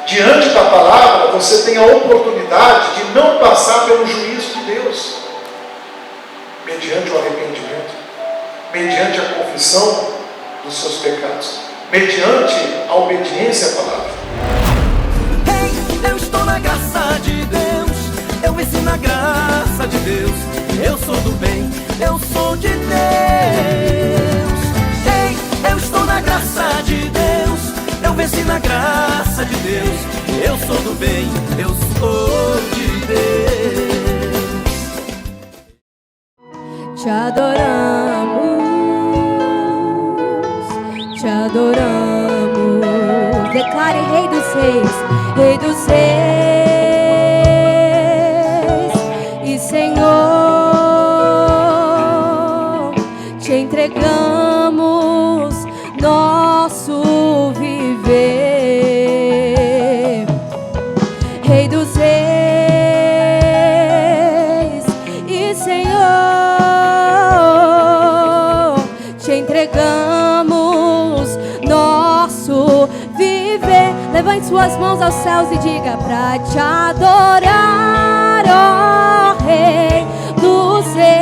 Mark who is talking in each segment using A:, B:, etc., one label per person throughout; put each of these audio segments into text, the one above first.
A: Diante da palavra, você tem a oportunidade de não passar pelo juízo de Deus, mediante o arrependimento, mediante a confissão dos seus pecados, mediante a obediência à palavra.
B: Ei, eu estou na graça de Deus, eu venci na graça de Deus, eu sou do bem, eu sou de Deus. Ei, eu estou na graça de Deus, eu venci na graça de Deus, eu sou do bem, eu sou de Deus.
C: Te adoramos, te adoramos. Declare Rei dos Reis, Rei dos Reis e Senhor. Te entregamos nosso viver, Rei dos Reis e Senhor. Te entregamos nosso viver. Levante suas mãos aos céus e diga: pra te adorar, ó Rei dos Reis,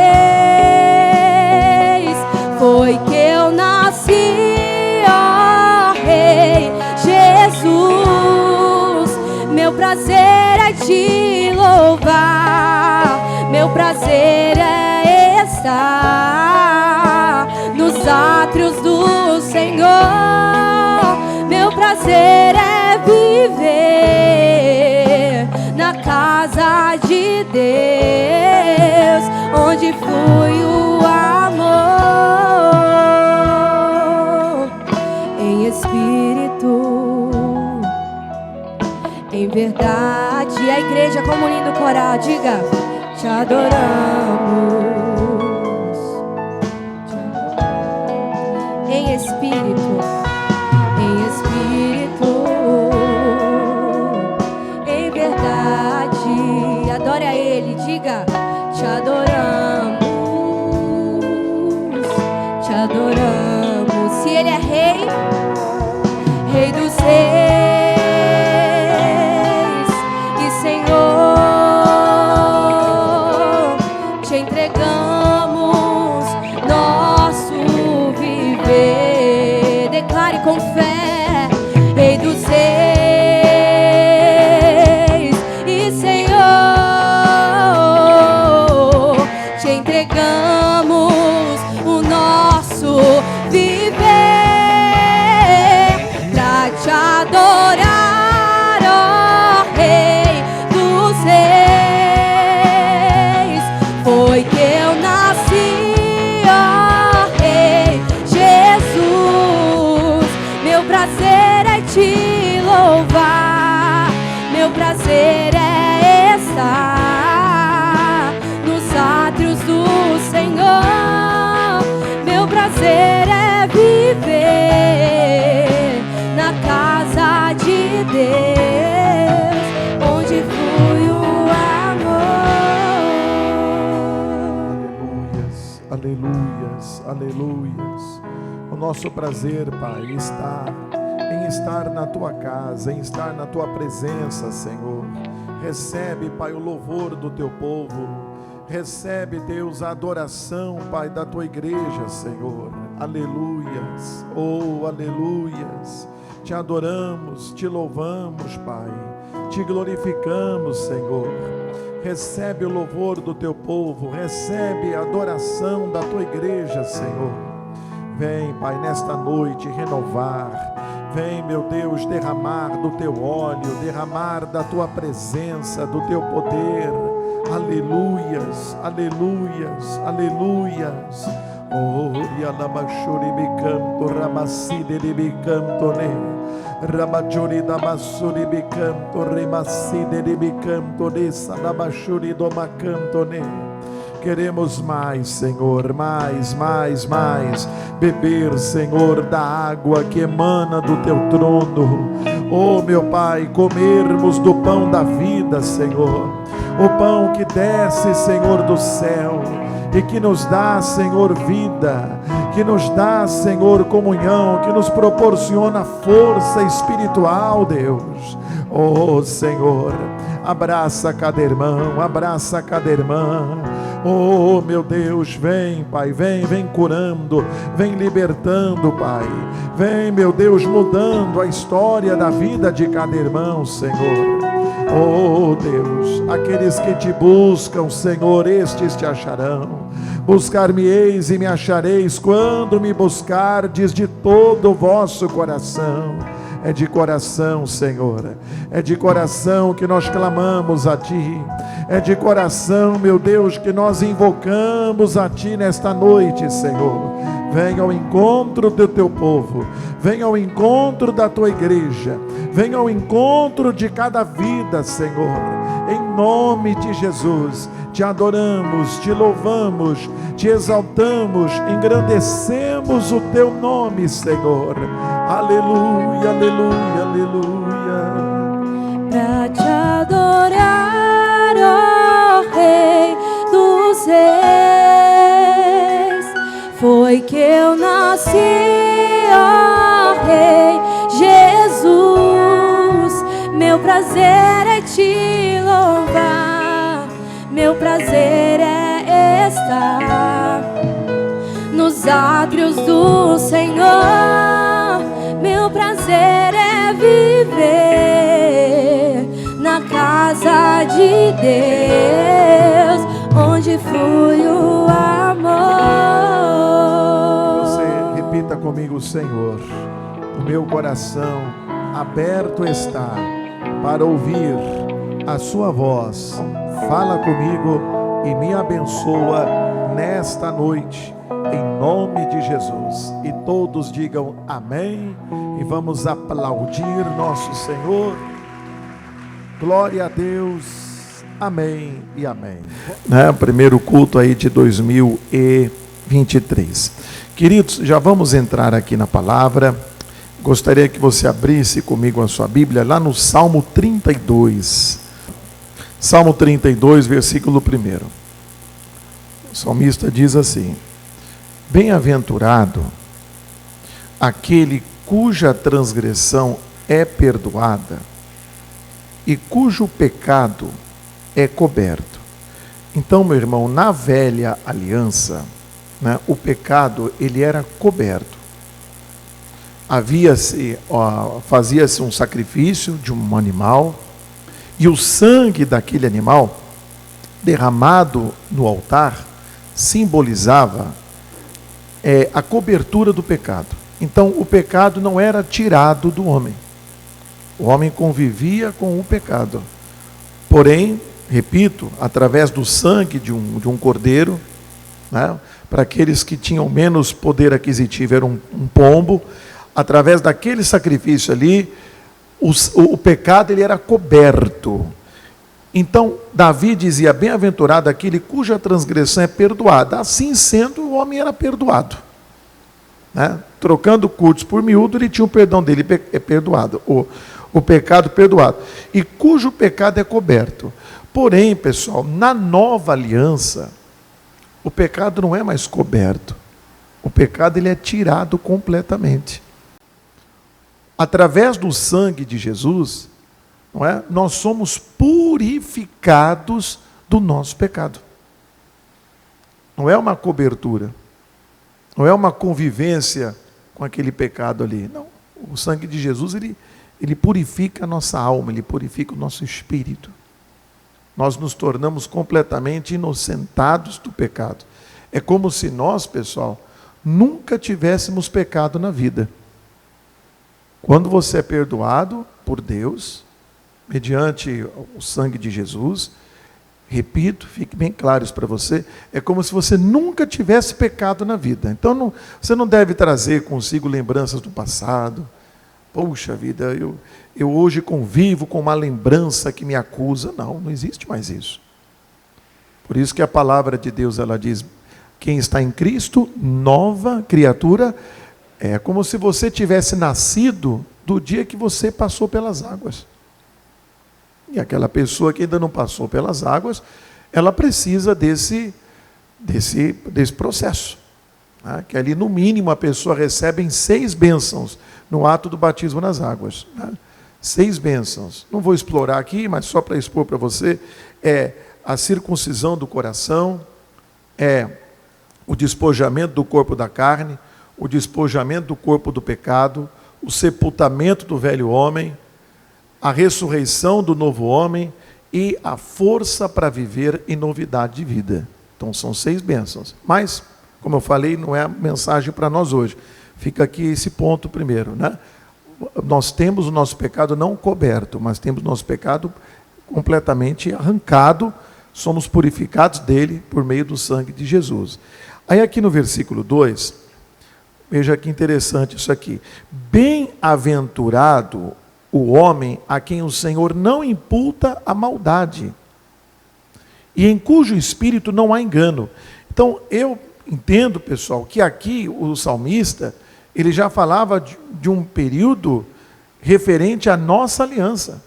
C: foi que eu nasci, ó Rei Jesus. Meu prazer é te louvar, meu prazer é estar nos átrios do Senhor. Meu prazer é viver na casa de Deus, onde flui o amor em espírito, em verdade. E a igreja como lindo coral, diga: te adoramos em espírito, em espírito, em verdade. Adore a Ele, diga: te adoramos, te adoramos. Se Ele é Rei, Rei dos Reis e Senhor, te entregamos nosso viver. Declare com fé: Rei dos Reis e Senhor, te entregamos o nosso viver pra te adorar, ó Rei dos Reis. Foi que eu nasci, ó Rei Jesus. Meu prazer é te louvar, meu prazer é estar nos átrios do Senhor. Meu prazer é viver na casa de Deus, onde flui o amor.
A: Aleluias, aleluias, aleluias. O nosso prazer, Pai, está em estar na Tua casa, em estar na Tua presença, Senhor. Recebe, Pai, o louvor do Teu povo. Recebe, Deus, a adoração, Pai, da Tua igreja, Senhor. Aleluias, oh, aleluias. Te adoramos, te louvamos, Pai. Te glorificamos, Senhor. Recebe o louvor do Teu povo. Recebe a adoração da Tua igreja, Senhor. Vem, Pai, nesta noite renovar. Vem, meu Deus, derramar do Teu óleo, derramar da Tua presença, do Teu poder. Aleluias, aleluias, aleluias. Oh, Rialabashuri bicanto, Ramaside de bicanto, ne. Ramachuri da Masuri bicanto, Remaside de bicanto, ne. Salabashuri do macanto, ne. Queremos mais, Senhor, mais, mais, mais. Beber, Senhor, da água que emana do Teu trono. Oh, meu Pai, comermos do pão da vida, Senhor. O pão que desce, Senhor, do céu e que nos dá, Senhor, vida, que nos dá, Senhor, comunhão, que nos proporciona força espiritual, Deus. Oh, Senhor, abraça cada irmão, abraça cada irmã. Oh, meu Deus, vem, Pai, vem curando, vem libertando, Pai. Vem, meu Deus, mudando a história da vida de cada irmão, Senhor. Oh, Deus, aqueles que te buscam, Senhor, estes te acharão. Buscar-me-eis e me achareis quando me buscardes de todo o vosso coração. É de coração, Senhor, é de coração que nós clamamos a Ti, é de coração, meu Deus, que nós invocamos a Ti nesta noite, Senhor. Venha ao encontro do Teu povo, venha ao encontro da Tua igreja, venha ao encontro de cada vida, Senhor, em nome de Jesus. Te adoramos, te louvamos, te exaltamos, engrandecemos o Teu nome, Senhor. Aleluia, aleluia, aleluia.
C: Pra te adorar, ó Rei dos Reis, foi que eu nasci, ó Rei Jesus. Meu prazer é te louvar, meu prazer é estar nos átrios do Senhor. Meu prazer é viver na casa de Deus, onde flui o amor.
A: Você repita comigo: Senhor, o meu coração aberto está para ouvir a sua voz. Fala comigo e me abençoa nesta noite, em nome de Jesus. E todos digam amém, e vamos aplaudir nosso Senhor. Glória a Deus, amém e amém. Primeiro culto aí de 2023. Queridos, já vamos entrar aqui na palavra. Gostaria que você abrisse comigo a sua Bíblia lá no Salmo 32. Salmo 32, versículo 1. O salmista diz assim: bem-aventurado aquele cuja transgressão é perdoada e cujo pecado é coberto. Então, meu irmão, na velha aliança, o pecado ele era coberto. Fazia-se um sacrifício de um animal, e o sangue daquele animal derramado no altar simbolizava a cobertura do pecado. Então o pecado não era tirado do homem, o homem convivia com o pecado, porém, repito, através do sangue de um cordeiro, para aqueles que tinham menos poder aquisitivo era um pombo. Através daquele sacrifício ali, o pecado ele era coberto. Então Davi dizia: bem-aventurado aquele cuja transgressão é perdoada. Assim sendo, o homem era perdoado, trocando curtos por miúdo, ele tinha o perdão dele perdoado, o pecado perdoado, e cujo pecado é coberto. Porém, pessoal, na nova aliança, o pecado não é mais coberto, o pecado ele é tirado completamente. Através do sangue de Jesus, nós somos purificados do nosso pecado. Não é uma cobertura, não é uma convivência com aquele pecado ali. Não, o sangue de Jesus ele purifica a nossa alma, ele purifica o nosso espírito. Nós nos tornamos completamente inocentados do pecado. É como se nós, pessoal, nunca tivéssemos pecado na vida. Quando você é perdoado por Deus, mediante o sangue de Jesus, repito, fique bem claro isso para você, é como se você nunca tivesse pecado na vida. Então você não deve trazer consigo lembranças do passado. Poxa vida, eu hoje convivo com uma lembrança que me acusa. Não existe mais isso. Por isso que a palavra de Deus ela diz: quem está em Cristo, nova criatura. É como se você tivesse nascido do dia que você passou pelas águas. E aquela pessoa que ainda não passou pelas águas, ela precisa desse processo. Que ali no mínimo a pessoa recebe 6 bênçãos no ato do batismo nas águas. 6 bênçãos. Não vou explorar aqui, mas só para expor para você, é a circuncisão do coração, é o despojamento do corpo da carne, o despojamento do corpo do pecado, o sepultamento do velho homem, a ressurreição do novo homem e a força para viver em novidade de vida. Então são 6 bênçãos. Mas, como eu falei, não é a mensagem para nós hoje. Fica aqui esse ponto primeiro, Nós temos o nosso pecado não coberto, mas temos o nosso pecado completamente arrancado, somos purificados dele por meio do sangue de Jesus. Aí aqui no versículo 2, veja que interessante isso aqui. Bem-aventurado o homem a quem o Senhor não imputa a maldade, e em cujo espírito não há engano. Então, eu entendo, pessoal, que aqui o salmista, ele já falava de um período referente à nossa aliança.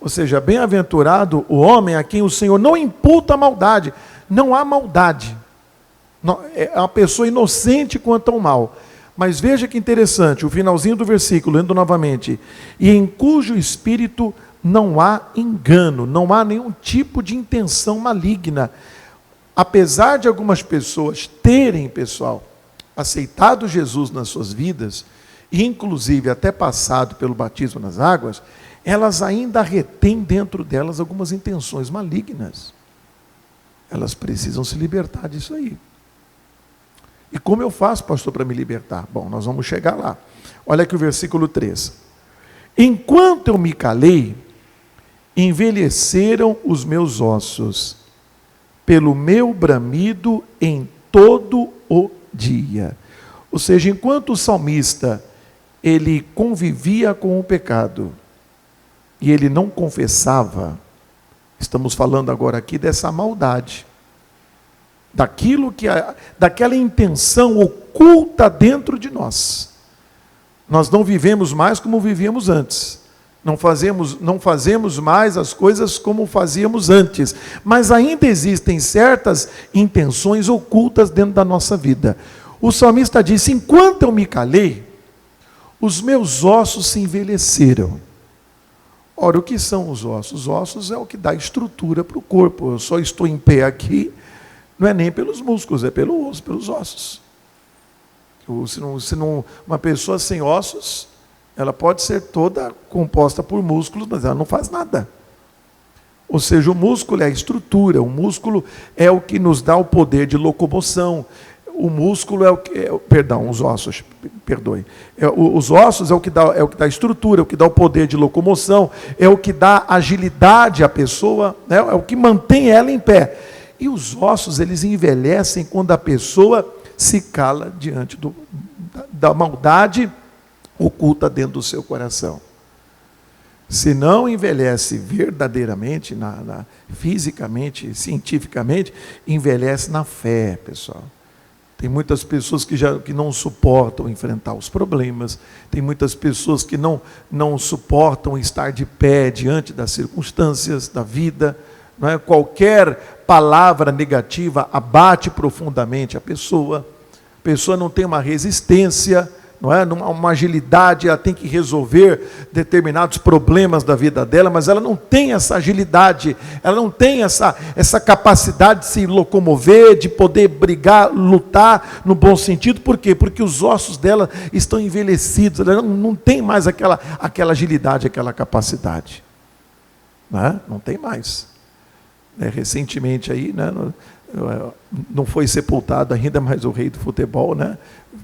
A: Ou seja, bem-aventurado o homem a quem o Senhor não imputa a maldade. Não há maldade. É uma pessoa inocente quanto ao mal. Mas veja que interessante, o finalzinho do versículo, lendo novamente. E em cujo espírito não há engano, não há nenhum tipo de intenção maligna. Apesar de algumas pessoas terem, pessoal, aceitado Jesus nas suas vidas, e inclusive até passado pelo batismo nas águas, elas ainda retêm dentro delas algumas intenções malignas. Elas precisam se libertar disso aí. E como eu faço, pastor, para me libertar? Bom, nós vamos chegar lá. Olha aqui o versículo 3. Enquanto eu me calei, envelheceram os meus ossos, pelo meu bramido em todo o dia. Ou seja, enquanto o salmista, ele convivia com o pecado, e ele não confessava, estamos falando agora aqui dessa maldade, daquela intenção oculta dentro de nós. Nós não vivemos mais como vivíamos antes. Não fazemos mais as coisas como fazíamos antes. Mas ainda existem certas intenções ocultas dentro da nossa vida. O salmista disse: enquanto eu me calei, os meus ossos se envelheceram. Ora, o que são os ossos? Os ossos é o que dá estrutura para o corpo. Eu só estou em pé aqui, não é nem pelos músculos, é pelos ossos. Uma pessoa sem ossos, ela pode ser toda composta por músculos, mas ela não faz nada. Ou seja, o músculo é a estrutura, o músculo é o que nos dá o poder de locomoção. O músculo é o que... os ossos, perdoe. Os ossos é o que dá estrutura, é o que dá o poder de locomoção, é o que dá agilidade à pessoa, é o que mantém ela em pé. E os ossos, eles envelhecem quando a pessoa se cala diante da maldade oculta dentro do seu coração. Se não envelhece verdadeiramente, fisicamente, cientificamente, envelhece na fé, pessoal. Tem muitas pessoas que não suportam enfrentar os problemas, tem muitas pessoas que não suportam estar de pé diante das circunstâncias da vida. Não é? Qualquer palavra negativa abate profundamente a pessoa não tem uma resistência, não é? Uma agilidade, ela tem que resolver determinados problemas da vida dela, mas ela não tem essa agilidade, ela não tem essa capacidade de se locomover, de poder brigar, lutar no bom sentido. Por quê? Porque os ossos dela estão envelhecidos, ela não tem mais aquela agilidade, aquela capacidade. Não tem mais. Recentemente aí, não foi sepultado ainda mais o rei do futebol,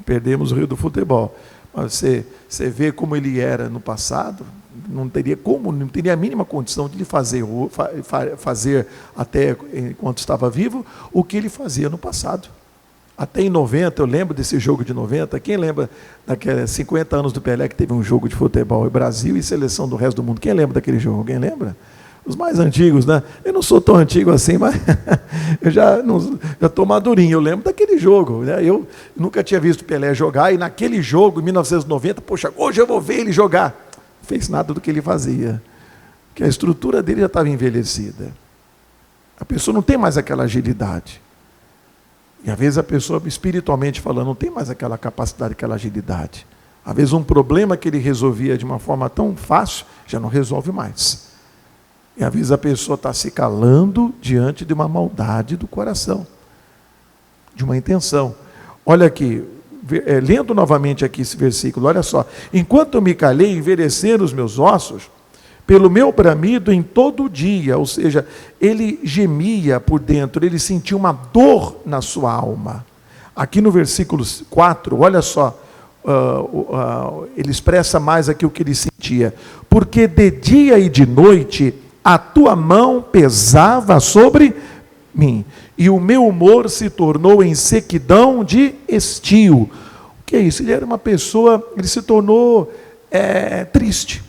A: perdemos o rei do futebol, mas você vê como ele era no passado, não teria a mínima condição de fazer até enquanto estava vivo o que ele fazia no passado. Até em 90, eu lembro desse jogo de 90, quem lembra daqueles 50 anos do Pelé que teve um jogo de futebol, Brasil e seleção do resto do mundo, quem lembra daquele jogo? Alguém lembra? Os mais antigos, Eu não sou tão antigo assim, mas eu já estou madurinho. Eu lembro daquele jogo, Eu nunca tinha visto Pelé jogar, e naquele jogo, em 1990, poxa, hoje eu vou ver ele jogar. Não fez nada do que ele fazia, porque a estrutura dele já estava envelhecida. A pessoa não tem mais aquela agilidade. E às vezes a pessoa, espiritualmente falando, não tem mais aquela capacidade, aquela agilidade. Às vezes um problema que ele resolvia de uma forma tão fácil, já não resolve mais. E às vezes a pessoa está se calando diante de uma maldade do coração, de uma intenção. Olha aqui, lendo novamente aqui esse versículo, olha só. Enquanto eu me calei, envelheceram os meus ossos, pelo meu bramido em todo o dia. Ou seja, ele gemia por dentro, ele sentia uma dor na sua alma. Aqui no versículo 4, olha só, ele expressa mais aqui o que ele sentia. Porque de dia e de noite a tua mão pesava sobre mim, e o meu humor se tornou em sequidão de estio. O que é isso? Ele era uma pessoa, ele se tornou triste,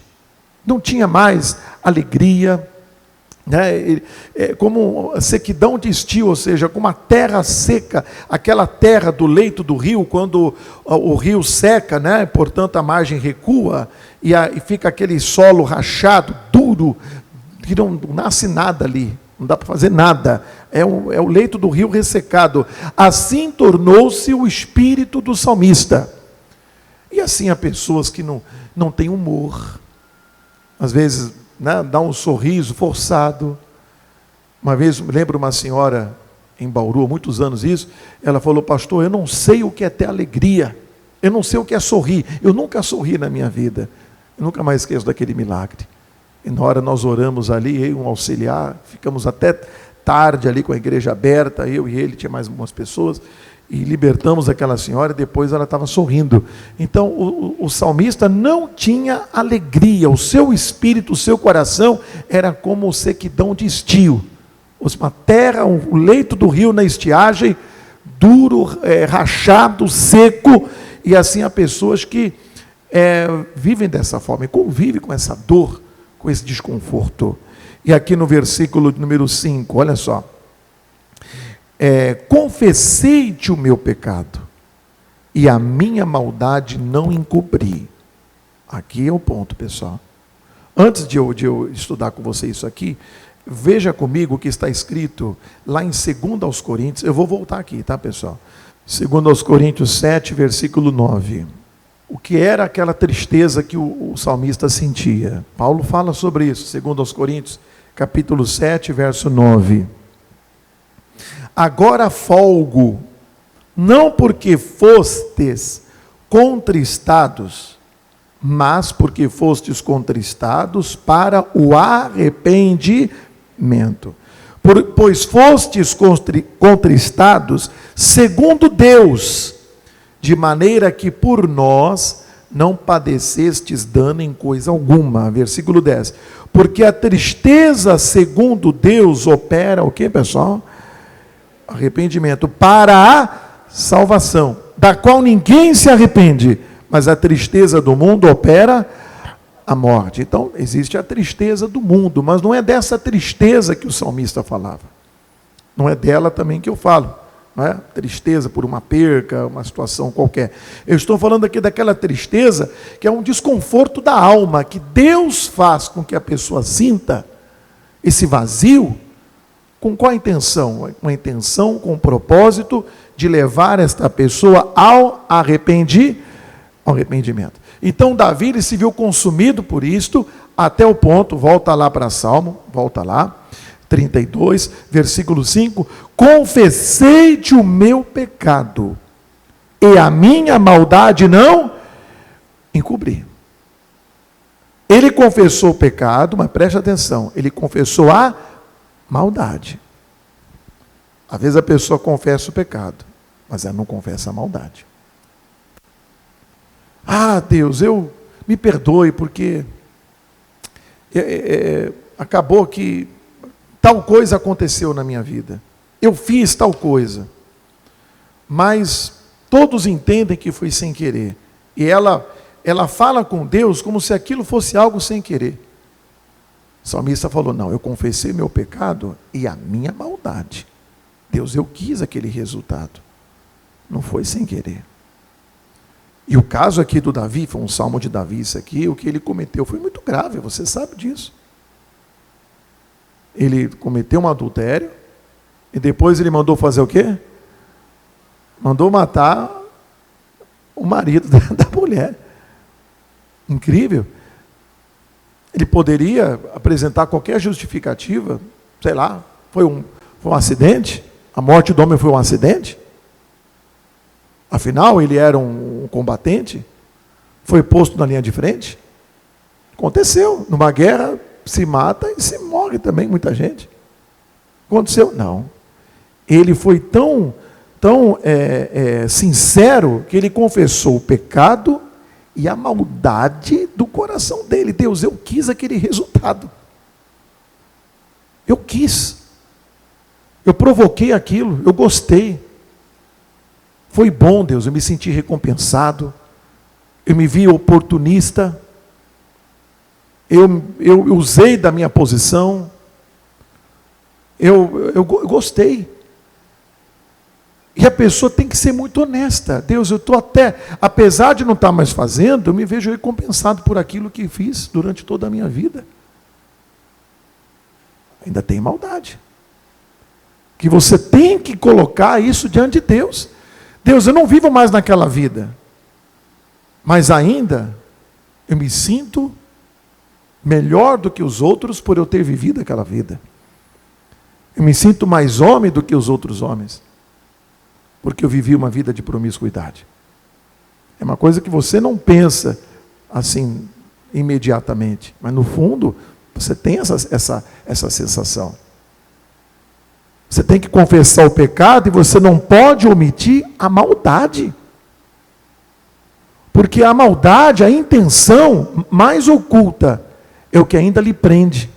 A: não tinha mais alegria, né? Como sequidão de estio, ou seja, como a terra seca, aquela terra do leito do rio, quando o rio seca, né? Portanto a margem recua, e fica aquele solo rachado, duro, que não nasce nada ali, não dá para fazer nada, é o leito do rio ressecado. Assim tornou-se o espírito do salmista. E assim há pessoas que não têm humor, às vezes, né, dá um sorriso forçado. Uma vez, me lembro uma senhora em Bauru, há muitos anos isso, ela falou: pastor, eu não sei o que é ter alegria, eu não sei o que é sorrir, eu nunca sorri na minha vida, eu nunca mais esqueço daquele milagre. E na hora nós oramos ali, eu e um auxiliar, ficamos até tarde ali com a igreja aberta, eu e ele, tinha mais algumas pessoas, e libertamos aquela senhora, e depois ela estava sorrindo. Então o salmista não tinha alegria, o seu espírito, o seu coração era como sequidão de estio, uma terra, o leito do rio na estiagem, duro, rachado, seco. E assim há pessoas que vivem dessa forma, e convivem com essa dor, com esse desconforto. E aqui no versículo número 5, olha só. Confessei-te o meu pecado, e a minha maldade não encobri. Aqui é o ponto, pessoal. Antes de eu estudar com você isso aqui, veja comigo o que está escrito lá em 2 Coríntios. Eu vou voltar aqui, tá, pessoal? 2 Coríntios 7, versículo 9. O que era aquela tristeza que o salmista sentia? Paulo fala sobre isso, 2 Coríntios, capítulo 7, verso 9. Agora folgo, não porque fostes contristados, mas porque fostes contristados para o arrependimento. Pois fostes contristados segundo Deus, de maneira que por nós não padecestes dano em coisa alguma. Versículo 10. Porque a tristeza segundo Deus opera o que, pessoal? Arrependimento para a salvação, da qual ninguém se arrepende, mas a tristeza do mundo opera a morte. Então, existe a tristeza do mundo, mas não é dessa tristeza que o salmista falava. Não é dela também que eu falo. Não é? Tristeza por uma perca, uma situação qualquer. Eu estou falando aqui daquela tristeza que é um desconforto da alma, que Deus faz com que a pessoa sinta esse vazio. Com qual intenção? Uma intenção com o propósito de levar esta pessoa ao arrependimento. Então Davi, ele se viu consumido por isto, até o ponto, volta lá para Salmo, volta lá, 32, versículo 5, confessei-te o meu pecado, e a minha maldade não encobri. Ele confessou o pecado, mas preste atenção, ele confessou a maldade. Às vezes a pessoa confessa o pecado, mas ela não confessa a maldade. Ah, Deus, me perdoe, porque acabou que tal coisa aconteceu na minha vida. Eu fiz tal coisa. Mas todos entendem que foi sem querer. E ela fala com Deus como se aquilo fosse algo sem querer. O salmista falou: não, eu confessei meu pecado e a minha maldade. Deus, eu quis aquele resultado. Não foi sem querer. E o caso aqui do Davi, foi um salmo de Davi, isso aqui, o que ele cometeu foi muito grave, você sabe disso. Ele cometeu um adultério, e depois ele mandou fazer o quê? Mandou matar o marido da mulher. Incrível. Ele poderia apresentar qualquer justificativa, sei lá, foi um acidente, a morte do homem foi um acidente. Afinal, ele era um combatente, foi posto na linha de frente. Aconteceu, numa guerra se mata e se morre também muita gente. Aconteceu? Não. Ele foi tão sincero que ele confessou o pecado e a maldade do coração dele. Deus, eu quis aquele resultado. Eu quis. Eu provoquei aquilo, eu gostei. Foi bom, Deus, eu me senti recompensado. Eu me vi oportunista. Eu usei da minha posição. Eu gostei. E a pessoa tem que ser muito honesta. Deus, eu estou apesar de não estar mais fazendo, eu me vejo recompensado por aquilo que fiz durante toda a minha vida. Ainda tem maldade. Que você tem que colocar isso diante de Deus. Deus, eu não vivo mais naquela vida. Mas ainda, eu me sinto melhor do que os outros por eu ter vivido aquela vida. Eu me sinto mais homem do que os outros homens. Porque eu vivi uma vida de promiscuidade. É uma coisa que você não pensa assim imediatamente, mas no fundo você tem essa sensação. Você tem que confessar o pecado e você não pode omitir a maldade. Porque a maldade, a intenção mais oculta, é o que ainda lhe prende.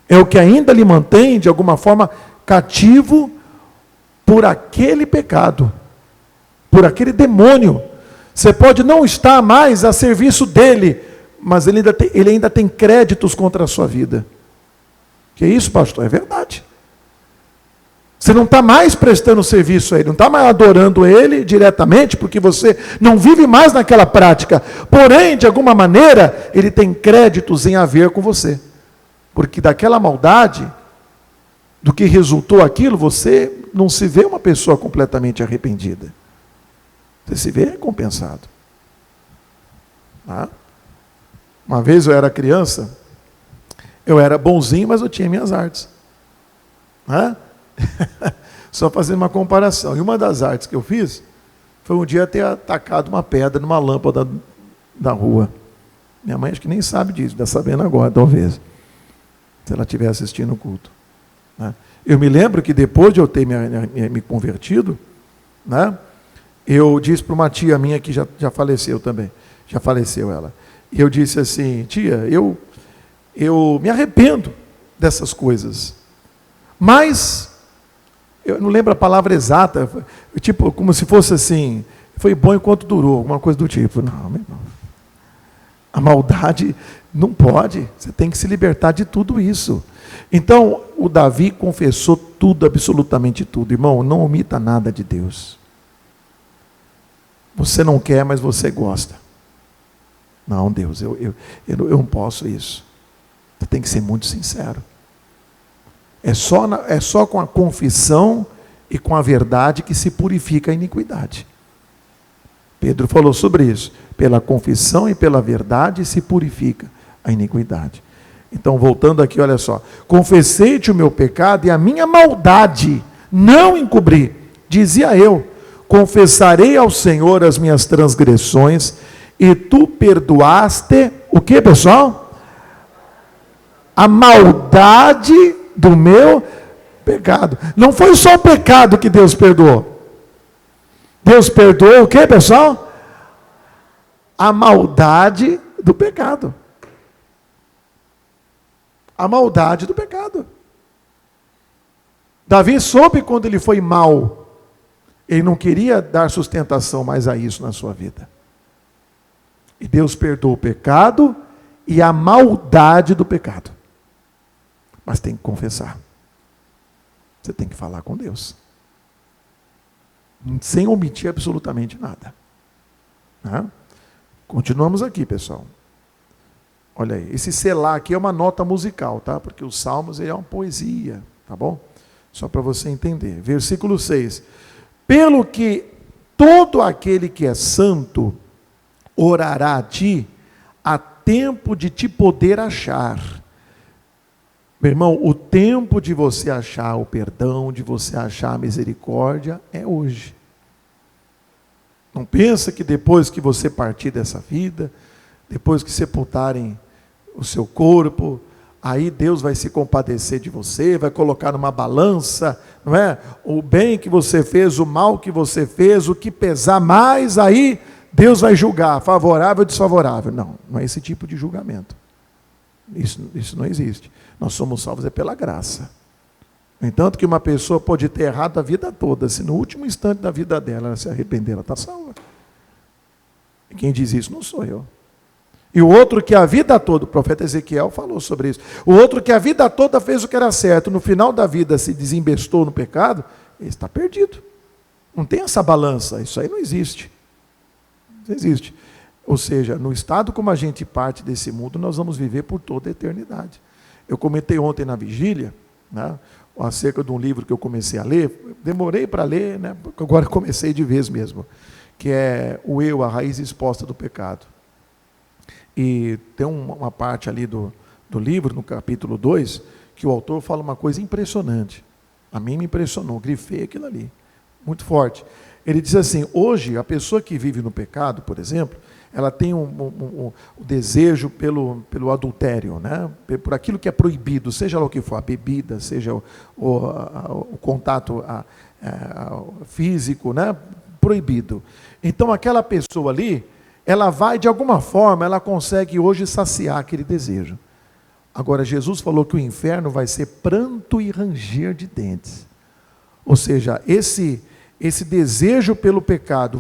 A: É o que ainda lhe mantém, de alguma forma, cativo por aquele pecado, por aquele demônio. Você pode não estar mais a serviço dele, mas ele ainda tem créditos contra a sua vida. Que é isso, pastor? É verdade. Você não está mais prestando serviço a ele, não está mais adorando ele diretamente, porque você não vive mais naquela prática. Porém, de alguma maneira, ele tem créditos em haver com você. Porque daquela maldade, do que resultou aquilo, você não se vê uma pessoa completamente arrependida. Você se vê recompensado. Ah? Uma vez eu era criança, eu era bonzinho, mas eu tinha minhas artes. Ah? Só fazendo uma comparação. E uma das artes que eu fiz foi um dia ter atacado uma pedra numa lâmpada da rua. Minha mãe acho que nem sabe disso, está sabendo agora, talvez, se ela estiver assistindo o culto. Né? Eu me lembro que depois de eu ter me convertido, né, eu disse para uma tia minha que já faleceu também, já faleceu ela. E eu disse assim, tia, eu me arrependo dessas coisas, mas eu não lembro a palavra exata, tipo, como se fosse assim, foi bom enquanto durou, alguma coisa do tipo. Não, meu irmão. A maldade não pode, você tem que se libertar de tudo isso. Então, o Davi confessou tudo, absolutamente tudo. Irmão, não omita nada de Deus. Você não quer, mas você gosta. Não, Deus, eu não posso isso. Você tem que ser muito sincero. É só com a confissão e com a verdade que se purifica a iniquidade. Pedro falou sobre isso. Pela confissão e pela verdade se purifica a iniquidade. Então, voltando aqui, olha só. Confessei-te o meu pecado e a minha maldade não encobri. Dizia eu, confessarei ao Senhor as minhas transgressões e tu perdoaste, o que, pessoal? A maldade do meu pecado. Não foi só o pecado que Deus perdoou. Deus perdoou o que, pessoal? A maldade do pecado. A maldade do pecado. Davi soube quando ele foi mau. Ele não queria dar sustentação mais a isso na sua vida. E Deus perdoou o pecado e a maldade do pecado. Mas tem que confessar. Você tem que falar com Deus. Sem omitir absolutamente nada. Continuamos aqui, pessoal. Olha aí, esse selar aqui é uma nota musical, tá? Porque os salmos é uma poesia, tá bom? Só para você entender. Versículo 6. Pelo que todo aquele que é santo orará a ti, a tempo de te poder achar. Meu irmão, o tempo de você achar o perdão, de você achar a misericórdia, é hoje. Não pensa que depois que você partir dessa vida, depois que sepultarem o seu corpo, aí Deus vai se compadecer de você, vai colocar numa balança, não é? O bem que você fez, o mal que você fez, o que pesar mais, aí Deus vai julgar, favorável ou desfavorável. Não, não é esse tipo de julgamento. Isso não existe. Nós somos salvos pela graça. No entanto, que uma pessoa pode ter errado a vida toda, se no último instante da vida dela ela se arrepender, ela está salva. E quem diz isso não sou eu. E o outro que a vida toda, o profeta Ezequiel falou sobre isso, o outro que a vida toda fez o que era certo, no final da vida se desembestou no pecado, ele está perdido. Não tem essa balança, isso aí não existe. Não existe. Ou seja, no estado como a gente parte desse mundo, nós vamos viver por toda a eternidade. Eu comentei ontem na vigília, né, acerca de um livro que eu comecei a ler, demorei para ler, né, porque agora comecei de vez mesmo, que é O Eu, a Raiz Exposta do Pecado. E tem uma parte ali do livro, no capítulo 2, que o autor fala uma coisa impressionante. A mim me impressionou, grifei aquilo ali, muito forte. Ele diz assim, hoje, a pessoa que vive no pecado, por exemplo, ela tem o desejo pelo adultério, né? Por aquilo que é proibido, seja lá o que for, a bebida, seja o contato físico, né? Proibido. Então, aquela pessoa ali, ela vai, de alguma forma, ela consegue hoje saciar aquele desejo. Agora, Jesus falou que o inferno vai ser pranto e ranger de dentes. Ou seja, esse desejo pelo pecado,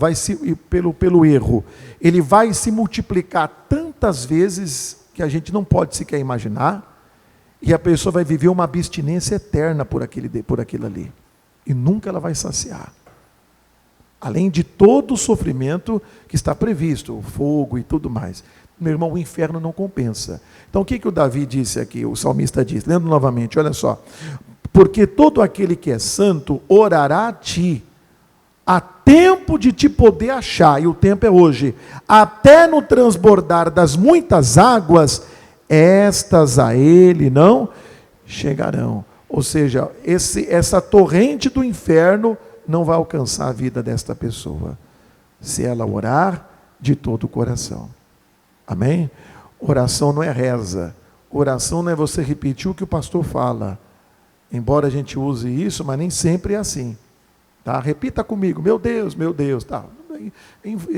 A: pelo erro, ele vai se multiplicar tantas vezes que a gente não pode sequer imaginar, e a pessoa vai viver uma abstinência eterna por aquilo ali. E nunca ela vai saciar. Além de todo o sofrimento que está previsto, o fogo e tudo mais. Meu irmão, o inferno não compensa. Então o que o Davi disse aqui, o salmista disse, lendo novamente, olha só. Porque todo aquele que é santo orará a ti, há tempo de te poder achar, e o tempo é hoje, até no transbordar das muitas águas, estas a ele não chegarão. Ou seja, essa torrente do inferno não vai alcançar a vida desta pessoa, se ela orar de todo o coração. Amém? Oração não é reza, oração não é você repetir o que o pastor fala, embora a gente use isso, mas nem sempre é assim. Tá? Repita comigo, meu Deus, tá.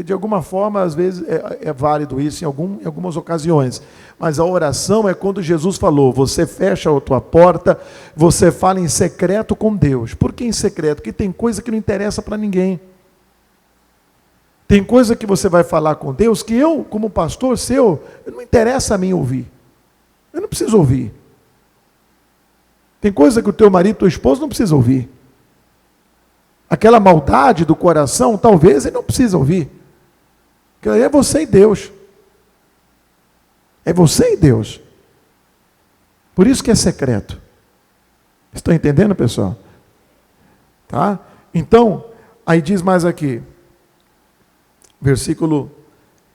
A: De alguma forma, às vezes é válido isso em algumas ocasiões, mas a oração é quando Jesus falou, você fecha a tua porta, você fala em secreto com Deus. Por que em secreto? Porque tem coisa que não interessa para ninguém. Tem coisa que você vai falar com Deus que eu, como pastor seu, não interessa a mim ouvir. Eu não preciso ouvir. Tem coisa que o teu marido, tua esposa não precisa ouvir. Aquela maldade do coração, talvez ele não precisa ouvir. Porque é você e Deus. É você e Deus. Por isso que é secreto. Estão entendendo, pessoal? Tá? Então, aí diz mais aqui, versículo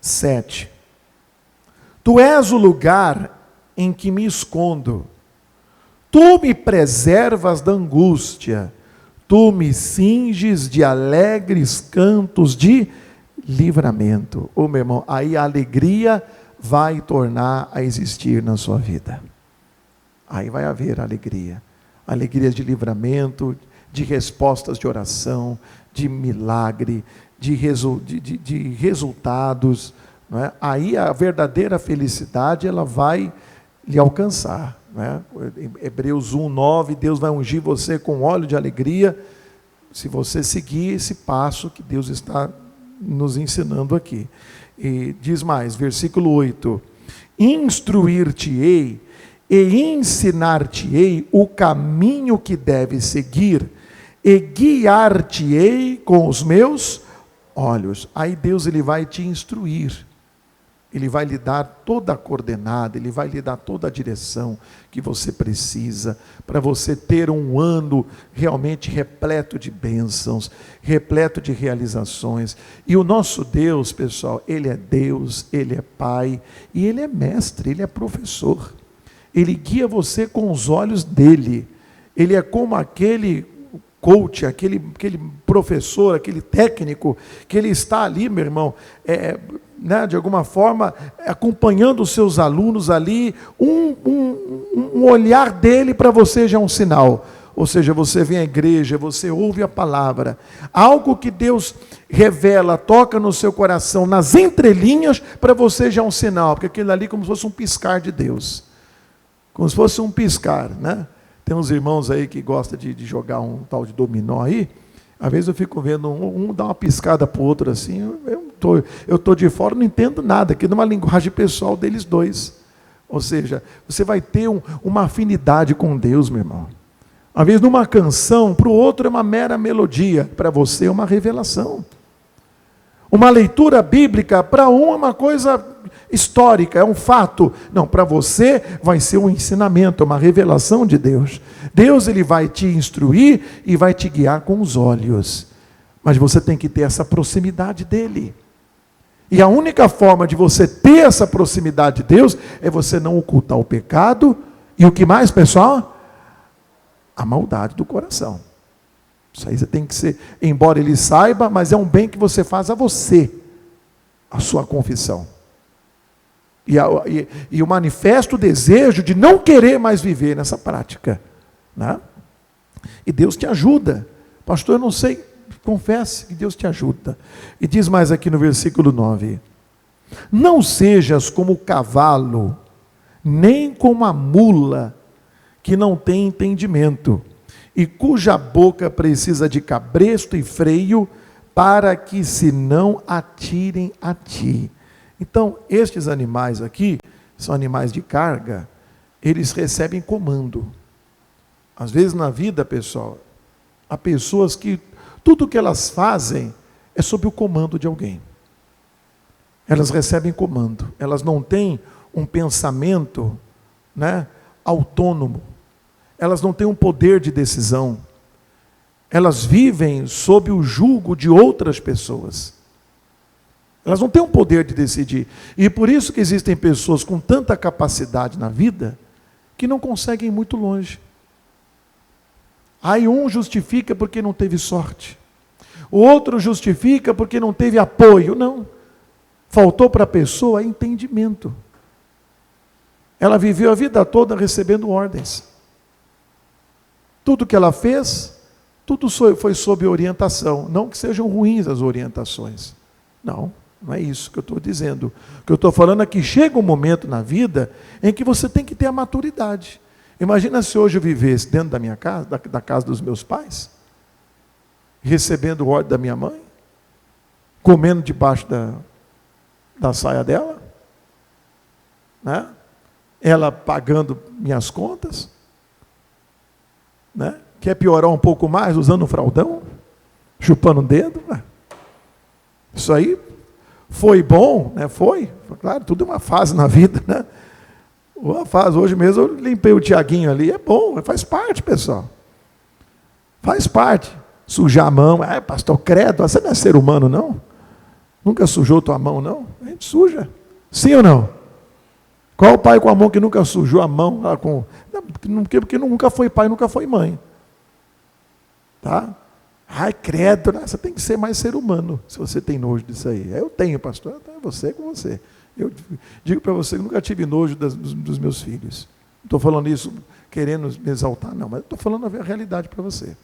A: 7. Tu és o lugar em que me escondo. Tu me preservas da angústia. Tu me cinges de alegres cantos de livramento. Ô meu irmão, aí a alegria vai tornar a existir na sua vida. Aí vai haver alegria. Alegrias de livramento, de respostas de oração, de milagre, de resultados. Não é? Aí a verdadeira felicidade ela vai lhe alcançar. Em Hebreus 1:9, Deus vai ungir você com óleo de alegria, se você seguir esse passo que Deus está nos ensinando aqui. E diz mais, versículo 8, instruir-te-ei e ensinar-te-ei o caminho que deves seguir, e guiar-te-ei com os meus olhos. Aí Deus ele vai te instruir, Ele vai lhe dar toda a coordenada, Ele vai lhe dar toda a direção que você precisa, para você ter um ano realmente repleto de bênçãos, repleto de realizações. E o nosso Deus, pessoal, Ele é Deus, Ele é Pai, e Ele é mestre, Ele é professor. Ele guia você com os olhos dEle. Ele é como aquele coach, aquele professor, aquele técnico, que ele está ali, meu irmão, de alguma forma, acompanhando os seus alunos ali, um olhar dele para você já é um sinal. Ou seja, você vem à igreja, você ouve a palavra, algo que Deus revela, toca no seu coração, nas entrelinhas, para você já é um sinal, porque aquilo ali é como se fosse um piscar de Deus, como se fosse um piscar, né? Tem uns irmãos aí que gostam de jogar um tal de dominó aí. Às vezes eu fico vendo um dar uma piscada para o outro assim. Eu tô de fora, não entendo nada, que é uma linguagem pessoal deles dois. Ou seja, você vai ter uma afinidade com Deus, meu irmão. Às vezes numa canção, para o outro é uma mera melodia, para você é uma revelação. Uma leitura bíblica, para um é uma coisa histórica, é um fato. Não, para você vai ser um ensinamento, uma revelação de Deus. Deus, Ele vai te instruir e vai te guiar com os olhos. Mas você tem que ter essa proximidade dEle. E a única forma de você ter essa proximidade de Deus é você não ocultar o pecado e o que mais, pessoal? A maldade do coração. Isso aí você tem que ser, embora Ele saiba, mas é um bem que você faz a você, a sua confissão. E o manifesto desejo de não querer mais viver nessa prática, né? E Deus te ajuda. Pastor, eu não sei, confesse que Deus te ajuda. E diz mais aqui no versículo 9: não sejas como o cavalo, nem como a mula, que não tem entendimento, e cuja boca precisa de cabresto e freio, para que se não atirem a ti. Então, estes animais aqui, são animais de carga, eles recebem comando. Às vezes na vida, pessoal, há pessoas que tudo que elas fazem é sob o comando de alguém. Elas recebem comando, elas não têm um pensamento, né, autônomo, elas não têm um poder de decisão, elas vivem sob o jugo de outras pessoas. Elas não têm o poder de decidir. E por isso que existem pessoas com tanta capacidade na vida, que não conseguem ir muito longe. Aí um justifica porque não teve sorte. O outro justifica porque não teve apoio. Não. Faltou para a pessoa entendimento. Ela viveu a vida toda recebendo ordens. Tudo que ela fez, tudo foi sob orientação. Não que sejam ruins as orientações. Não é isso que eu estou dizendo. O que eu estou falando é que chega um momento na vida em que você tem que ter a maturidade. Imagina se hoje eu vivesse dentro da minha casa, da casa dos meus pais, recebendo ordem da minha mãe, comendo debaixo da saia dela, né? Ela pagando minhas contas, né? Quer piorar um pouco mais usando um fraldão, chupando o dedo, né? Isso aí foi bom, né? Foi, claro, tudo é uma fase na vida, né? Uma fase, hoje mesmo eu limpei o Tiaguinho ali, é bom, faz parte, pessoal. Faz parte. Sujar a mão, pastor, credo, você não é ser humano, não? Nunca sujou tua mão, não? A gente suja. Sim ou não? Qual o pai com a mão que nunca sujou a mão? Porque nunca foi pai, nunca foi mãe. Tá? Ai, credo, né? Você tem que ser mais ser humano, se você tem nojo disso aí. Eu tenho, pastor, é você com você. Eu digo para você que nunca tive nojo dos meus filhos. Não estou falando isso querendo me exaltar, não, mas estou falando a realidade para você.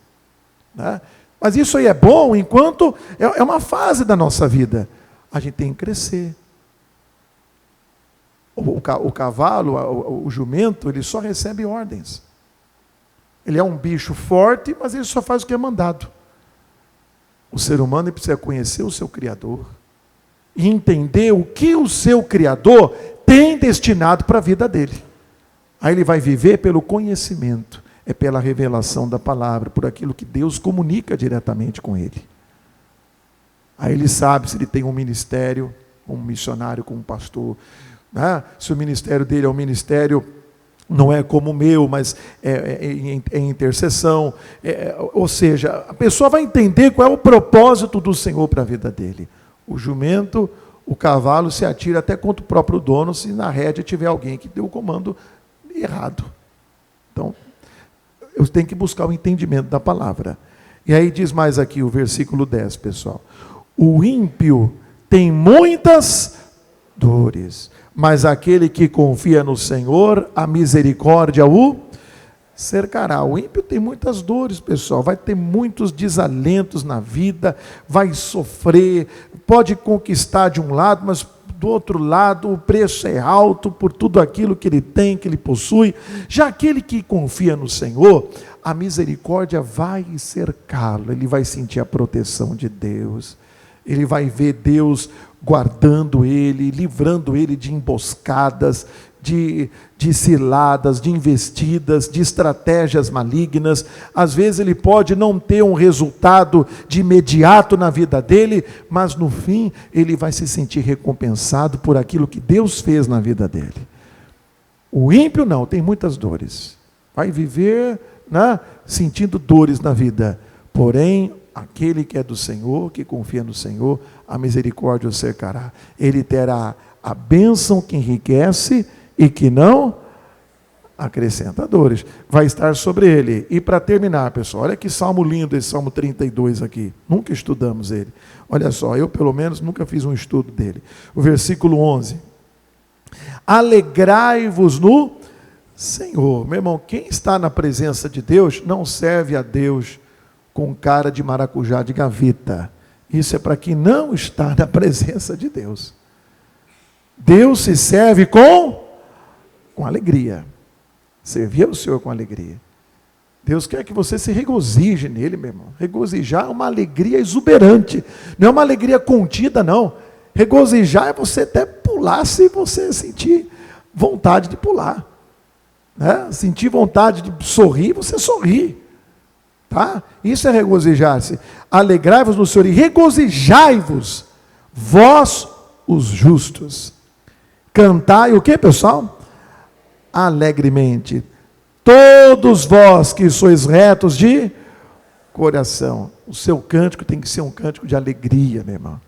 A: Né? Mas isso aí é bom enquanto é uma fase da nossa vida. A gente tem que crescer. O cavalo, o jumento, ele só recebe ordens. Ele é um bicho forte, mas ele só faz o que é mandado. O ser humano ele precisa conhecer o seu Criador e entender o que o seu Criador tem destinado para a vida dele. Aí ele vai viver pelo conhecimento, é pela revelação da palavra, por aquilo que Deus comunica diretamente com ele. Aí ele sabe se ele tem um ministério, como missionário, como pastor, né? Se o ministério dele é um ministério, não é como o meu, mas é intercessão, ou seja, a pessoa vai entender qual é o propósito do Senhor para a vida dele. O jumento, o cavalo se atira até contra o próprio dono, se na rédea tiver alguém que deu o comando errado. Então, eu tenho que buscar o entendimento da palavra. E aí diz mais aqui o versículo 10, pessoal. O ímpio tem muitas dores, mas aquele que confia no Senhor, a misericórdia o cercará. O ímpio tem muitas dores, pessoal, vai ter muitos desalentos na vida, vai sofrer, pode conquistar de um lado, mas do outro lado o preço é alto por tudo aquilo que ele tem, que ele possui. Já aquele que confia no Senhor, a misericórdia vai cercá-lo, ele vai sentir a proteção de Deus, ele vai ver Deus guardando ele, livrando ele de emboscadas, de ciladas, de investidas, de estratégias malignas. Às vezes ele pode não ter um resultado de imediato na vida dele, mas no fim ele vai se sentir recompensado por aquilo que Deus fez na vida dele. O ímpio não, tem muitas dores, vai viver, né, sentindo dores na vida, porém aquele que é do Senhor, que confia no Senhor, a misericórdia o cercará. Ele terá a bênção que enriquece e que não acrescenta dores. Vai estar sobre ele. E para terminar, pessoal, olha que salmo lindo esse Salmo 32 aqui. Nunca estudamos ele. Olha só, eu pelo menos nunca fiz um estudo dele. O versículo 11. Alegrai-vos no Senhor. Meu irmão, quem está na presença de Deus não serve a Deus com cara de maracujá de gaveta. Isso é para quem não está na presença de Deus. Deus se serve com alegria. Servir ao Senhor com alegria. Deus quer que você se regozije nele, meu irmão. Regozijar é uma alegria exuberante. Não é uma alegria contida, não. Regozijar é você até pular se você sentir vontade de pular. Né? Sentir vontade de sorrir, você sorri. Tá? Isso é regozijar-se. Alegrai-vos no Senhor e regozijai-vos, vós os justos. Cantai o que, pessoal? Alegremente. Todos vós que sois retos de coração. O seu cântico tem que ser um cântico de alegria, meu irmão.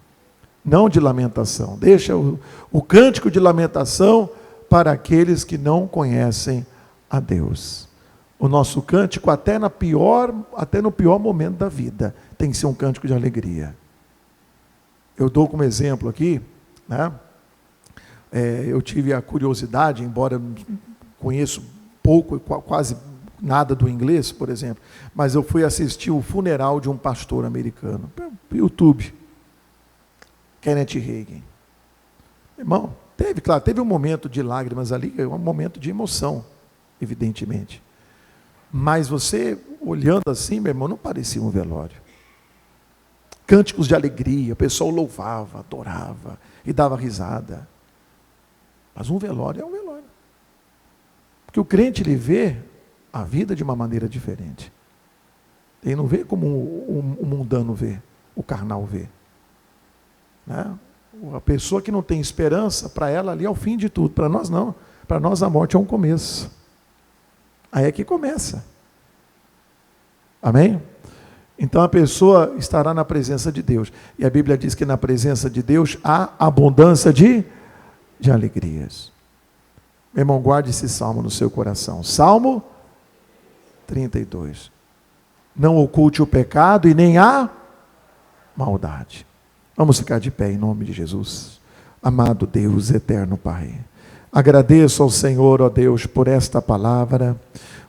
A: Não de lamentação. Deixa o cântico de lamentação para aqueles que não conhecem a Deus. O nosso cântico, até no pior momento da vida, tem que ser um cântico de alegria. Eu dou como exemplo aqui, né? Eu tive a curiosidade, embora conheço pouco, quase nada do inglês, por exemplo, mas eu fui assistir o funeral de um pastor americano, pelo YouTube, Kenneth Hagin. Irmão, teve um momento de lágrimas ali, um momento de emoção, evidentemente. Mas você, olhando assim, meu irmão, não parecia um velório. Cânticos de alegria, o pessoal louvava, adorava e dava risada. Mas um velório é um velório. Porque o crente, ele vê a vida de uma maneira diferente. Ele não vê como o mundano vê, o carnal vê. Né? A pessoa que não tem esperança, para ela ali é o fim de tudo. Para nós não. Para nós a morte é um começo. Aí é que começa. Amém? Então a pessoa estará na presença de Deus. E a Bíblia diz que na presença de Deus há abundância de alegrias. Meu irmão, guarde esse salmo no seu coração. Salmo 32. Não oculte o pecado e nem a maldade. Vamos ficar de pé em nome de Jesus. Amado Deus, eterno Pai. Agradeço ao Senhor, ó Deus, por esta palavra,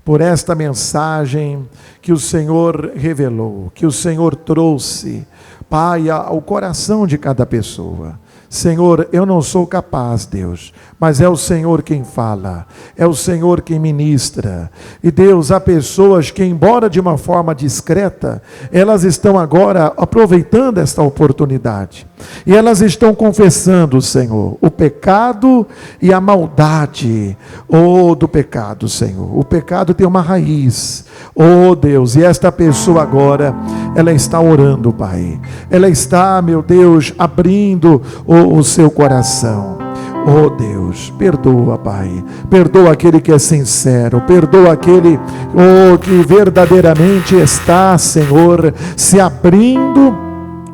A: por esta mensagem que o Senhor revelou, que o Senhor trouxe, Pai, ao coração de cada pessoa. Senhor, eu não sou capaz, Deus, mas é o Senhor quem fala, é o Senhor quem ministra. E Deus, há pessoas que, embora de uma forma discreta, elas estão agora aproveitando esta oportunidade. E elas estão confessando, Senhor, o pecado e a maldade, do pecado, Senhor. O pecado tem uma raiz, Deus, e esta pessoa agora, ela está orando, Pai. Ela está, meu Deus, abrindo o seu coração. Oh Deus, perdoa, Pai. Perdoa aquele que é sincero. Perdoa aquele que verdadeiramente está, Senhor, se abrindo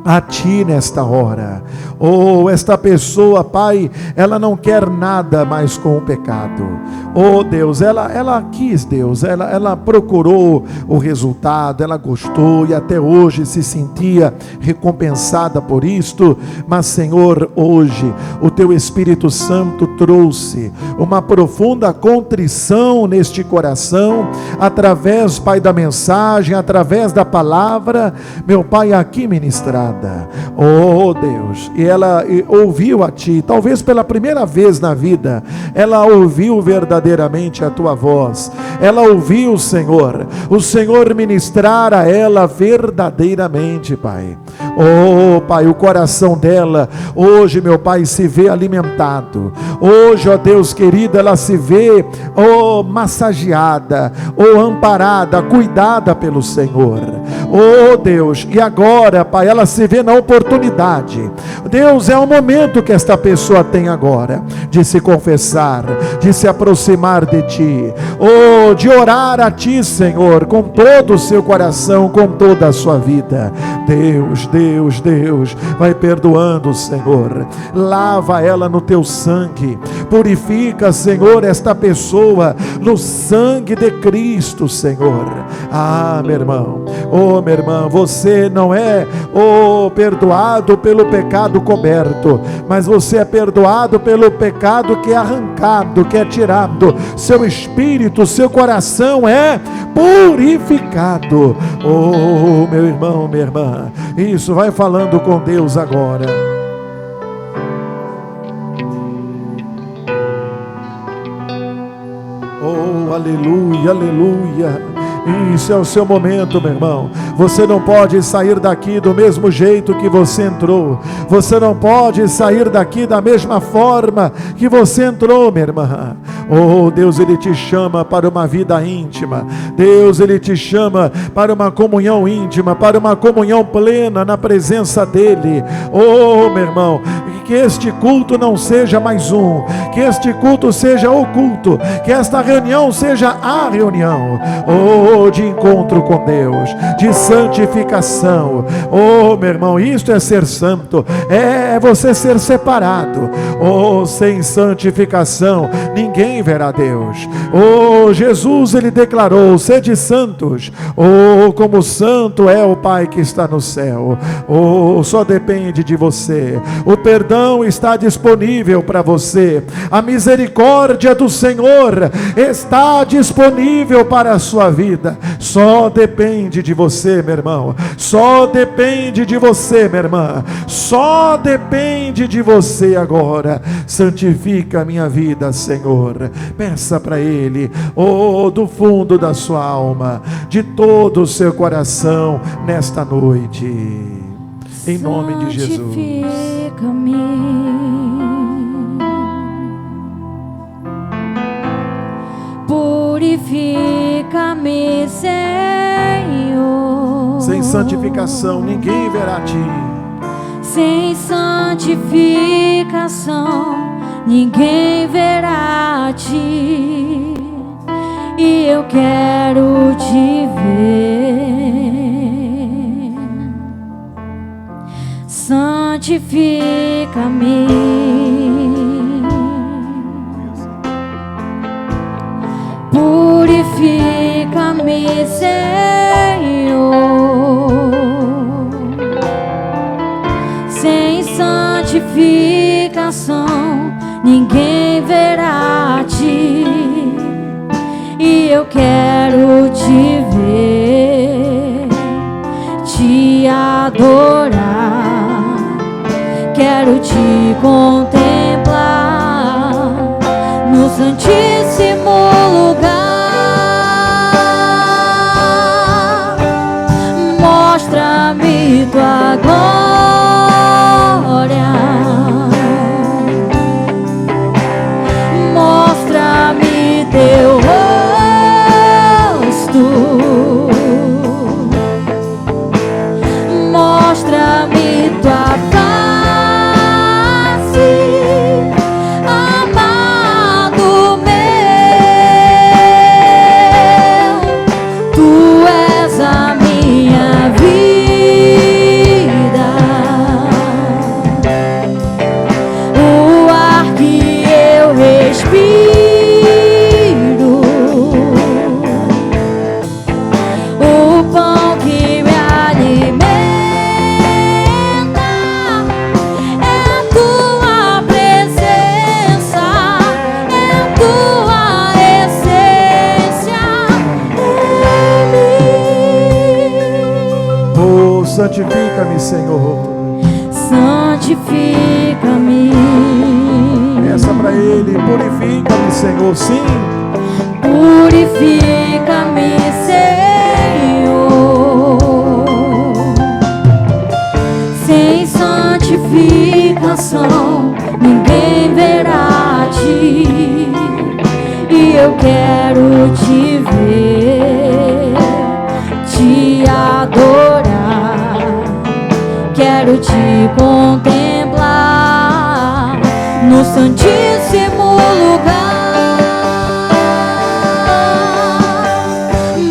A: a Ti nesta hora. Oh, esta pessoa, Pai, ela não quer nada mais com o pecado. Oh Deus, ela quis, Deus, ela procurou o resultado, ela gostou e até hoje se sentia recompensada por isto. Mas Senhor, hoje o Teu Espírito Santo trouxe uma profunda contrição neste coração, através, Pai, da mensagem, através da palavra, meu Pai, aqui ministrada. Oh Deus, e ela ouviu a Ti, talvez pela primeira vez na vida, ela ouviu verdadeiramente a Tua voz, ela ouviu, Senhor, o Senhor ministrar a ela verdadeiramente, Pai. Oh Pai, o coração dela, hoje, meu Pai, se vê alimentado, hoje, ó Deus querido, ela se vê, massageada, amparada, cuidada pelo Senhor. Oh Deus, e agora, Pai, ela se vê na oportunidade. Deus, é o momento que esta pessoa tem agora de se confessar, de se aproximar de Ti, de orar a Ti, Senhor, com todo o seu coração, com toda a sua vida. Deus, vai perdoando, Senhor. Lava ela no Teu sangue, purifica, Senhor, esta pessoa no sangue de Cristo, Senhor. Ah, meu irmão, minha irmã, você não é perdoado pelo pecado coberto, mas você é perdoado pelo pecado que é arrancado, que é tirado. Seu espírito, seu coração é purificado. Oh, meu irmão, minha irmã, isso, vai falando com Deus agora. Oh, aleluia, aleluia. Isso é o seu momento, meu irmão. Você não pode sair daqui do mesmo jeito que você entrou. Você não pode sair daqui da mesma forma que você entrou, minha irmã. Oh, Deus, Ele te chama para uma vida íntima. Deus, Ele te chama para uma comunhão íntima, para uma comunhão plena na presença dEle. Oh, meu irmão, que este culto não seja mais um, que este culto seja o culto, que esta reunião seja a reunião, de encontro com Deus, de santificação. Oh, meu irmão, isto é ser santo, é você ser separado. Sem santificação ninguém verá Deus. Jesus, Ele declarou: sede santos, como santo é o Pai que está no céu. Só depende de você. O perdão está disponível para você. A misericórdia do Senhor está disponível para a sua vida. Só depende de você, meu irmão. Só depende de você, minha irmã. Só depende de você agora. Santifica a minha vida, Senhor. Peça para Ele, do fundo da sua alma, de todo o seu coração, nesta noite, em nome de Jesus.
C: Purifica-me, Senhor.
A: Sem santificação ninguém verá a Ti.
C: Sem santificação ninguém verá a Ti. E eu quero Te ver. Santifica-me. Purifica-me, Senhor. Sem santificação ninguém verá a Ti. E eu quero Te ver, Te adorar. Quero Te contemplar no santíssimo lugar. Mostra-me Tua glória. Mostra-me Teu rosto.
A: santifica-me, Senhor.
C: Santifica-me.
A: Peça para Ele, purifica-me, Senhor. Sim.
C: Purifica-me, Senhor. Sem santificação ninguém verá a Ti, e eu quero Te ver, Te adorar, quero Te contemplar no santíssimo lugar.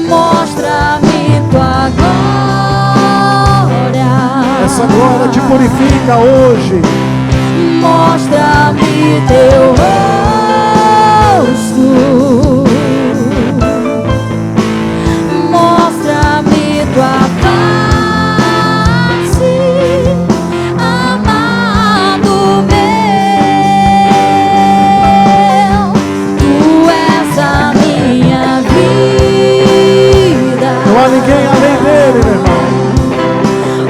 C: Mostra-me Tua glória.
A: Essa glória te purifica hoje.
C: Mostra-me Teu rosto. Mostra-me Tua face, amado meu. Tu és a minha vida.
A: Não há ninguém além dele, meu irmão.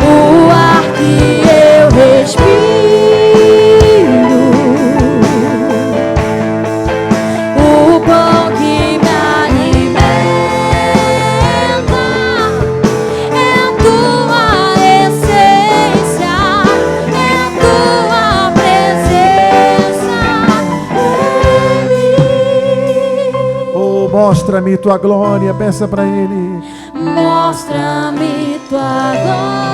C: O ar que eu respiro, o pão que me alimenta, é Tua essência, é Tua presença em mim.
A: Oh, mostra-me Tua glória. Peça para Ele.
C: Mostra-me Tua glória.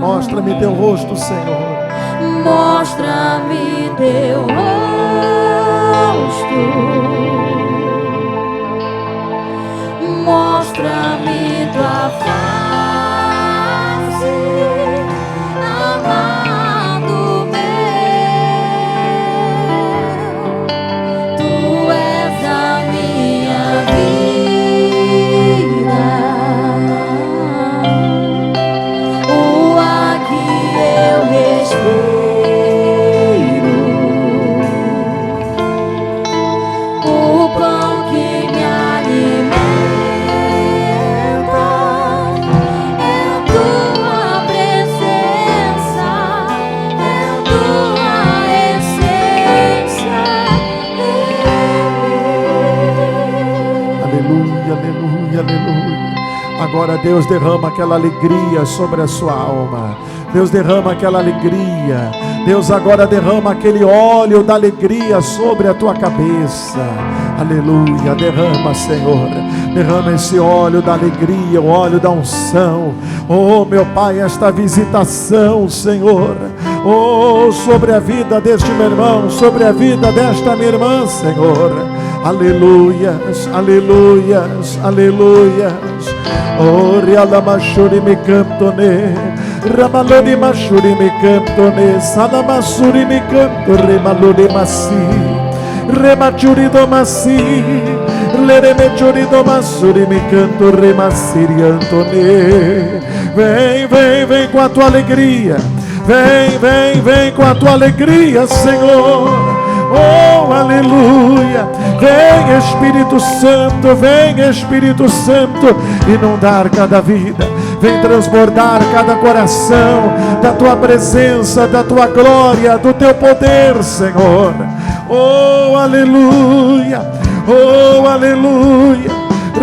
A: Mostra-me Teu rosto, Senhor.
C: Mostra-me Teu rosto. Mostra-me Tua face, amado meu. Tu és a minha vida. O ar que eu respiro, o pão que me alimenta, é Tua presença, é Tua essência em mim.
A: Aleluia, aleluia, aleluia. Agora Deus derrama aquela alegria sobre a sua alma. Deus derrama aquela alegria. Deus agora derrama aquele óleo da alegria sobre a tua cabeça. Aleluia, derrama, Senhor. Derrama esse óleo da alegria, o óleo da unção. Oh, meu Pai, esta visitação, Senhor. Oh, sobre a vida deste meu irmão, sobre a vida desta minha irmã, Senhor. Aleluias, aleluias, aleluias. Oh, riala mashuri me cantone, ramalodi mashuri me cantone, salamasuri me canto, remalodi massi, remachuri do massi, leremechuri do masuri me canto, remassiri antone. Vem, vem, vem com a tua alegria. Vem, vem, vem com a tua alegria, Senhor. Oh, aleluia. Vem, Espírito Santo, vem, Espírito Santo, inundar cada vida. Vem transbordar cada coração da tua presença, da tua glória, do teu poder, Senhor. Oh, aleluia. Oh, aleluia.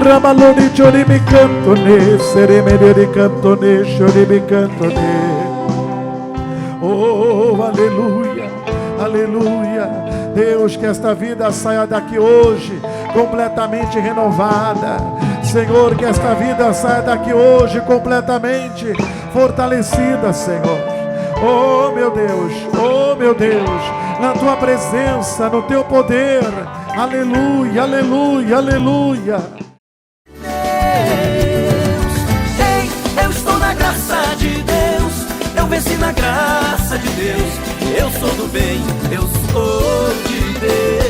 A: Ramaloni chorimi cantone, seremere cantone, chorimi cantone. Oh, aleluia, aleluia. Deus, que esta vida saia daqui hoje completamente renovada. Senhor, que esta vida saia daqui hoje completamente fortalecida, Senhor. Oh, meu Deus, na tua presença, no teu poder. Aleluia, aleluia, aleluia.
B: Ei, eu estou na graça de Deus. Eu venci na graça de Deus. Eu sou do bem, eu sou de Deus.